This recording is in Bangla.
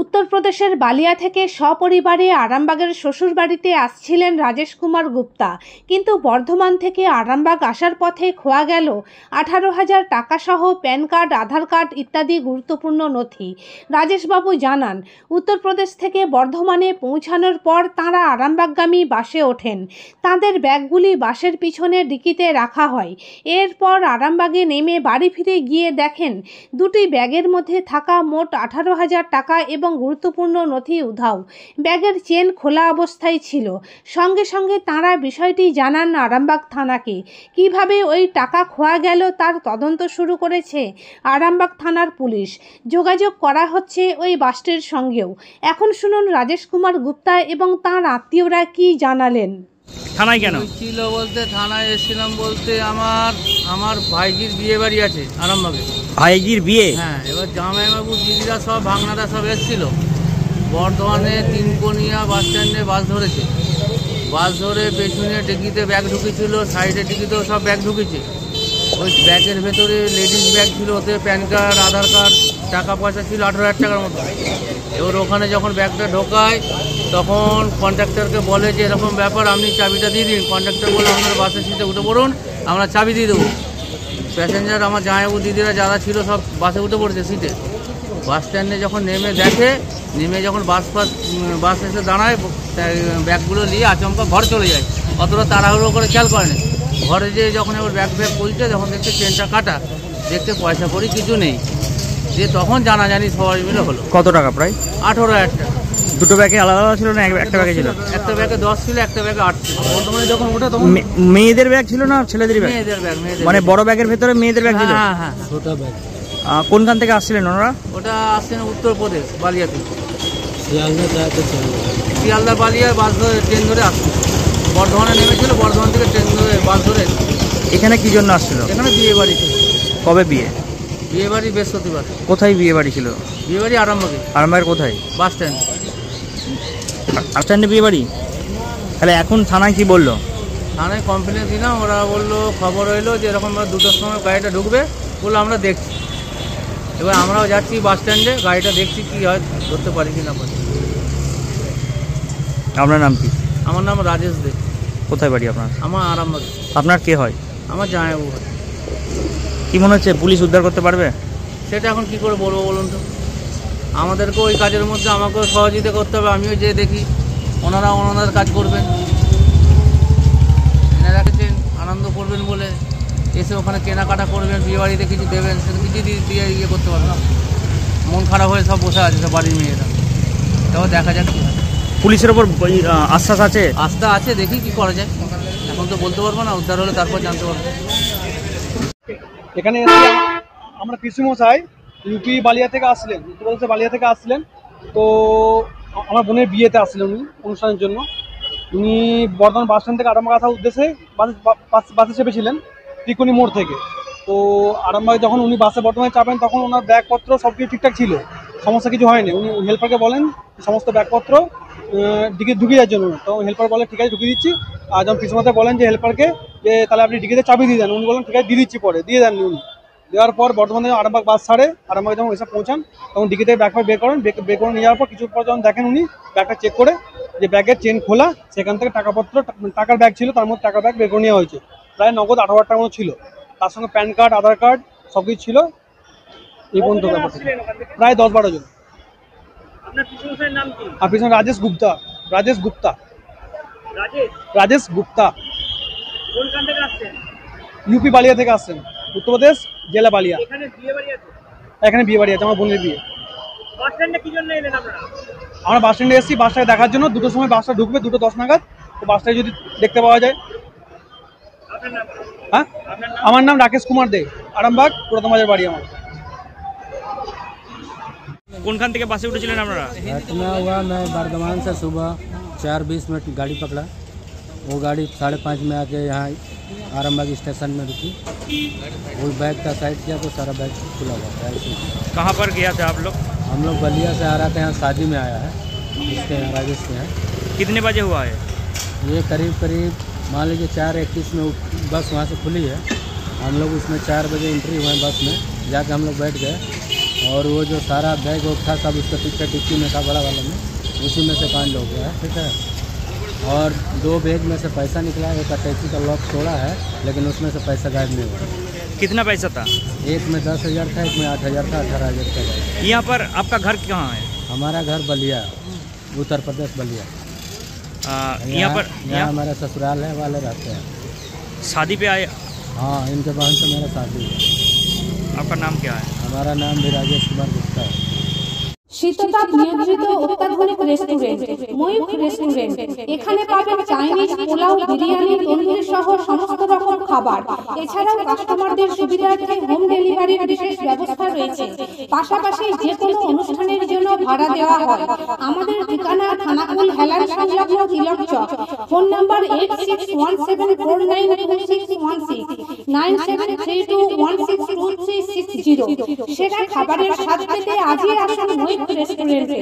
উত্তরপ্রদেশের বালিয়া থেকে সপরিবারে আরামবাগের শ্বশুরবাড়িতে আসছিলেন রাজেশ কুমার গুপ্তা, কিন্তু বর্ধমান থেকে আরামবাগ আসার পথে খোয়া গেল 18,000 টাকা সহ প্যান কার্ড, আধার কার্ড ইত্যাদি গুরুত্বপূর্ণ নথি। রাজেশবাবু জানান, উত্তরপ্রদেশ থেকে বর্ধমানে পৌঁছানোর পর তাঁরা আরামবাগগামী বাসে ওঠেন। তাঁদের ব্যাগগুলি বাসের পিছনে ডিকিতে রাখা হয়। এরপর আরামবাগে নেমে বাড়ি ফিরে গিয়ে দেখেন দুটি ব্যাগের মধ্যে থাকা মোট 18,000 টাকা এবং গুরুত্বপূর্ণ নথি উধাও। ব্যাগের চেন খোলা অবস্থায় ছিল। সঙ্গে সঙ্গে তাঁরা বিষয়টি জানান আরামবাগ থানাকে। কিভাবে ওই টাকা খোয়া গেল তার তদন্ত শুরু করেছে আরামবাগ থানার পুলিশ। যোগাযোগ করা হচ্ছে ওই বাসটির সঙ্গেও। এখন শুনুন রাজেশ কুমার গুপ্তা এবং তাঁর আত্মীয়রা কি জানালেন। থানায় কেন ছিল বলতে, থানায় এসেছিলাম বলতে আমার ভাইজির বিয়ে বাড়ি আছে আরামবাগে। ভাইজির বিয়ে? হ্যাঁ, এবার জামাইবাবু দিদিরা সব ভাঙনারা সব এসেছিল। বর্ধমানে তিনকোনিয়া বাস স্ট্যান্ডে বাস ধরেছে। বাস ধরে পেছনে ডিকিতে ব্যাগ ঢুকেছিল, সাইডে ডিকিতেও সব ব্যাগ ঢুকেছে। ওই ব্যাগের ভেতরে লেডিস ব্যাগ ছিল, ওতে প্যান কার্ড, আধার কার্ড, টাকা পয়সা ছিল 18,000 টাকার মতো। এবার ওখানে যখন ব্যাগটা ঢোকায় তখন কন্ডাক্টরকে বলে যে এরকম ব্যাপার, আপনি চাবিটা দিয়ে দিন। কন্ডাক্টর বলে আপনার বাসের সিটে উঠে পড়ুন, আমরা চাবি দিয়ে দেবো। প্যাসেঞ্জার আমার জামাইবাবু দিদিরা যারা ছিল সব বাসে উঠে পড়েছে সিটে। বাস স্ট্যান্ডে যখন নেমে যখন বাস এসে দাঁড়ায়, ব্যাগগুলো নিয়ে আচমকা ঘর চলে যায়। অতটা তাড়াহুড়ো করে খেয়াল করেনি। ঘরে যেয়ে যখন এবার ব্যাগ খুলছে, যখন দেখতে চেনটা কাটা, দেখতে পয়সা করি কিছু নেই। যে তখন জানাজানি সবাই মিলে হলো। কত টাকা? প্রায় 18,000 টাকা। দুটো ব্যাগে আলাদা আলাদা ছিল না একটা ব্যাগে ছিল? একটা ব্যাগে 10 ছিল, একটা ব্যাগে 8 ছিল। বর্তমানে যখন ওঠে তখন মেয়েদের ব্যাগ ছিল না ছেলেদের ব্যাগ? মেয়েদের ব্যাগ। মানে বড় ব্যাগের ভেতরে মেয়েদের ব্যাগ ছিল? হ্যাঁ হ্যাঁ, ছোট ব্যাগ। কোনখান থেকে আসছিলেন ওনারা? ওটা আসছেন উত্তরপ্রদেশ, বালিয়া থেকে। শিয়ালদা বালিয়া বাস ধরে, ট্রেন ধরে আসছে। বর্ধমানে নেমেছিল, বর্ধমান থেকে ট্রেন ধরে বাস ধরে। এখানে কি জন্য আসছিল? এখানে বিয়ে বাড়ি ছিল। কবে বিয়ে? বিয়ে বাড়ি বৃহস্পতিবার। কোথায় বিয়ে বাড়ি ছিল? বিয়ে বাড়ি আরামবাগে। আরামবাগের কোথায়? Bus stand. বাস স্ট্যান্ডে বিয়ে বাড়ি? তাহলে এখন থানায় কি বললো? থানায় কমপ্লেন দিলাম। ওরা বললো, খবর হইলো যে এরকম 2টার সময় গাড়িটা ঢুকবে, বললো আমরা দেখছি। এবার আমরাও যাচ্ছি বাস স্ট্যান্ডে, গাড়িটা দেখছি কি হয়, ধরতে পারি কি না পারি। আপনার নাম কি? আমার নাম রাজেশ দে। কোথায় বাড়ি আপনার? আমার আরামবাগ। আপনার কে হয়? আমার জামাইবাবু হয়। কি মনে হচ্ছে পুলিশ উদ্ধার করতে পারবে? সেটা এখন কি করে বলবো বলুন তো। আমাদেরকে ওই কাজের মধ্যে আমাকেও সহযোগিতা করতে হবে। আমিও যে দেখি, ওনারা ওনাদের কাজ করবেন। এনারা গেছেন আনন্দ করবেন বলে, এসে ওখানে কেনাকাটা করবেন, বিয়ে বাড়িতে কিছু দেবেন, সেটা কিছু দিয়ে ইয়ে করতে পারবে না। মন খারাপ হয়ে সব বসে আছে সব বাড়ির মেয়েরা। তাও দেখা যাক কি হয়। পুলিশের ওপর আস্থা আছে? আস্থা আছে, দেখি কি করা যায়। এখন তো বলতে পারবো না, উদ্ধার হলে তারপর জানতে পারবো। এখানে আমরা পিসুমশাই ইউপি বালিয়া থেকে আসছিলেন, উত্তরপ্রদেশে বালিয়া থেকে আসছিলেন। তো আমার বোনের বিয়েতে আসছিলেন উনি অনুষ্ঠানের জন্য। উনি বর্ধমান বাস স্ট্যান্ড থেকে আরামবাগ আসার উদ্দেশ্যে বাসে চেপেছিলেন তিকোনি মোড় থেকে। তো আরামবাগ যখন উনি বাসে বর্ধমানে চাপেন, তখন ওনার ব্যাগপত্র সব কিছু ঠিকঠাক ছিল, সমস্যা কিছু হয়নি। উনি হেল্পারকে বলেন সমস্ত ব্যাগপত্র ডিকিতে ঢুকিয়ে দেওয়ার জন্য। তো হেল্পার বলে ঠিক আছে ঢুকিয়ে দিচ্ছি। আর যখন পিসুমাতে বলেন যে হেল্পারকে যে তাহলে আপনি ডিকিতে চাবি দিয়ে দেন, উনি বলেন ঠিক আছে দিয়ে দিচ্ছি, পরে দিয়ে দেন উনি। দেওয়ার পর বর্ধমানে আরামবাগ বাস ছাড়ে, আরামবাগে যখন এসে পৌঁছান তখন ডিকিতে ব্যাগটা বের করেন। বের করে নিয়ে যাওয়ার পর কিছু পর যখন দেখেন উনি ব্যাগটা চেক করে যে ব্যাগের চেন খোলা, সেখান থেকে টাকার ব্যাগ ছিল, তার মধ্যে টাকার ব্যাগ বের করে নেওয়া হয়েছে। প্রায় নগদ 18,000 টাকার মতো ছিল, তার সঙ্গে প্যান কার্ড, আধার কার্ড সব কিছু ছিল। এই পর্যন্ত প্রায় 10-12 জন। আপনার পিছনে রাজেশ গুপ্তা। ইউপি বালিয়া থেকে আসছেন, উত্তরপ্রদেশ জেলা বালিয়া। এখানে বিয়ে বাড়ি আছে, আমার বোনের বিয়ে। আমরা বাস স্ট্যান্ডে এসেছি বাসটাকে দেখার জন্য। 2টোর সময় বাসটা ঢুকবে, 2:10 নাগাদ। তো বাসটাকে যদি দেখতে পাওয়া যায়। হ্যাঁ, আমার নাম রাকেশ কুমার দে, আরামবাগ পুরাতন বাজার বাড়ি আমার। কোনখান থেকে বাসে উঠেছিলেন আপনারা? घटना हुआ, मैं बर्धमान से सुबह 4:20 में गाड़ी पकड़ा। वो गाड़ी 5:30 में आके यहाँ आरामबाग स्टेशन में रुकी। वो बैग का साइड किया तो सारा बैग खुला हुआ था। कहाँ पर गया था आप लोग? हम लोग बलिया से आ रहे थे, यहाँ शादी में आया है, इसके यहाँ राजेश के हैं। कितने बजे हुआ है ये? करीब मान लीजिए 4:21 में बस वहाँ से खुली है। हम लोग उसमें 4 बजे एंट्री हुए बस में, जाके हम लोग बैठ गए। और वो जो सारा बैग वैग था सब उसके पीछे डिक्की में था बड़ा वाला में, उसी में से कांड हो गया है, ठीक है। और 2 बैग में से पैसा निकला, एक अटैची का लॉक तोड़ा है लेकिन उसमें से पैसा गायब नहीं हुआ। कितना पैसा था? एक में 10,000 था, एक में 8,000 था, 18,000 का गायब। यहाँ पर आपका घर कहाँ है? हमारा घर बलिया, उत्तर प्रदेश बलिया। यहाँ पर यहाँ हमारा ससुराल है, वाले रहते हैं। शादी पे आए? हाँ, इनके बहन से मेरा शादी है। आपका नाम क्या है? हमारा नाम भी राजेश कुमार गुप्ता है। শীততাপ নিয়ন্ত্রিত অত্যাধুনিক রেস্টুরেন্ট ময়ূখ রেস্টুরেন্ট। এখানে পাবেন চাইনিজ, পোলাও, বিরিয়ানি, তন্দুরি সহ সমস্ত রকম খাবার। এছাড়াও কাস্টমারদের সুবিধার্থে হোম ডেলিভারির বিশেষ ব্যবস্থা রয়েছে। পাশাপাশি যে কোনো অনুষ্ঠানের জন্য ভাড়া দেওয়া হয়। আমাদের ঠিকানা খানাকুল হেলান সংলগ্ন তিলক চক। Phone number 8617492616 9732162360। সেরা খাবারের স্বাদ পেতে আজই আসুন ময়ূখ রেস্টুরেন্টে।